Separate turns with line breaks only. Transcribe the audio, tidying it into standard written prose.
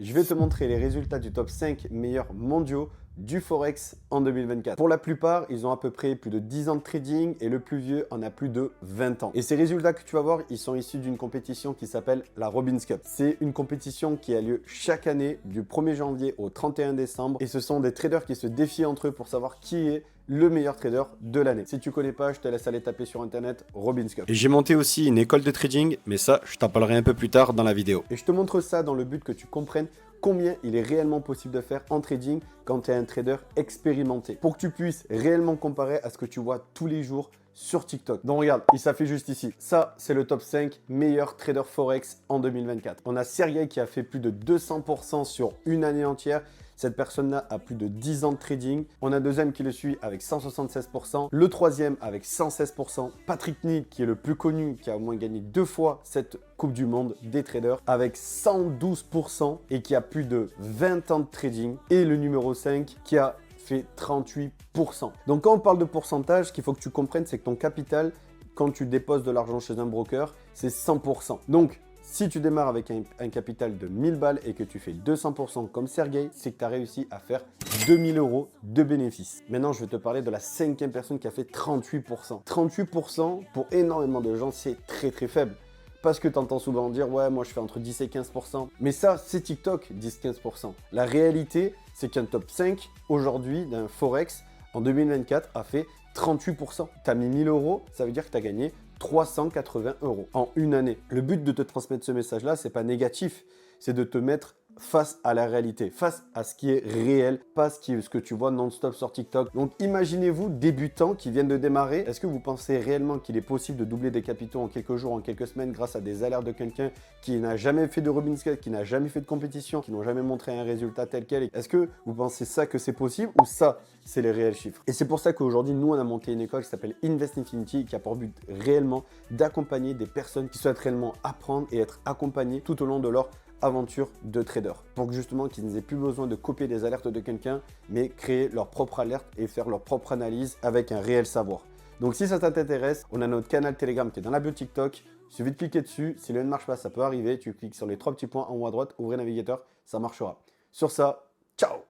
Je vais te montrer les résultats du top 5 meilleurs mondiaux du Forex en 2024. Pour la plupart, ils ont à peu près plus de 10 ans de trading et le plus vieux en a plus de 20 ans. Et ces résultats que tu vas voir, ils sont issus d'une compétition qui s'appelle la Robbins Cup. C'est une compétition qui a lieu chaque année du 1er janvier au 31 décembre et ce sont des traders qui se défient entre eux pour savoir qui est le meilleur trader de l'année. Si tu connais pas, je te laisse aller taper sur internet Robbins Cup. Et j'ai monté aussi une école de trading, mais ça, je t'en parlerai un peu plus tard dans la vidéo. Et je te montre ça dans le but que tu comprennes combien il est réellement possible de faire en trading quand tu es un trader expérimenté. Pour que tu puisses réellement comparer à ce que tu vois tous les jours sur TikTok. Donc regarde, il s'affiche juste ici. Ça, c'est le top 5 meilleurs traders Forex en 2024. On a Sergey qui a fait plus de 200% sur une année entière. Cette personne-là a plus de 10 ans de trading. On a un deuxième qui le suit avec 176%. Le troisième avec 116%. Patrick Need, qui est le plus connu, qui a au moins gagné 2 fois cette Coupe du Monde des traders, avec 112% et qui a plus de 20 ans de trading. Et le numéro 5 qui a fait 38%. Donc quand on parle de pourcentage, ce qu'il faut que tu comprennes, c'est que ton capital, quand tu déposes de l'argent chez un broker, c'est 100%. Donc, si tu démarres avec un capital de 1000 balles et que tu fais 200% comme Sergey, c'est que tu as réussi à faire 2000 € de bénéfices. Maintenant, je vais te parler de la cinquième personne qui a fait 38%. 38% pour énormément de gens, c'est très très faible. Parce que tu entends souvent dire « ouais, moi je fais entre 10 et 15%. » Mais ça, c'est TikTok, 10-15%. La réalité, c'est qu'un top 5 aujourd'hui d'un Forex en 2024 a fait 38%. Tu as mis 1000 €, ça veut dire que tu as gagné 380 € en une année. Le but de te transmettre ce message-là, c'est pas négatif, c'est de te mettre face à la réalité, face à ce qui est réel, pas ce que tu vois non-stop sur TikTok. Donc imaginez-vous, débutants qui viennent de démarrer, est-ce que vous pensez réellement qu'il est possible de doubler des capitaux en quelques jours, en quelques semaines grâce à des alertes de quelqu'un qui n'a jamais fait de Robbins Cup, qui n'a jamais fait de compétition, qui n'ont jamais montré un résultat tel quel? Est-ce que vous pensez ça que c'est possible ou ça, c'est les réels chiffres? Et c'est pour ça qu'aujourd'hui, nous, on a monté une école qui s'appelle Invest Infinity qui a pour but réellement d'accompagner des personnes qui souhaitent réellement apprendre et être accompagnées tout au long de leur aventure de trader pour que justement qu'ils n'aient plus besoin de copier des alertes de quelqu'un mais créer leur propre alerte et faire leur propre analyse avec un réel savoir. Donc si ça t'intéresse, on a notre canal Telegram qui est dans la bio TikTok, il suffit de cliquer dessus, si le lien ne marche pas ça peut arriver, tu cliques sur les 3 petits points en haut à droite, ouvrez navigateur, ça marchera. Sur ça, ciao!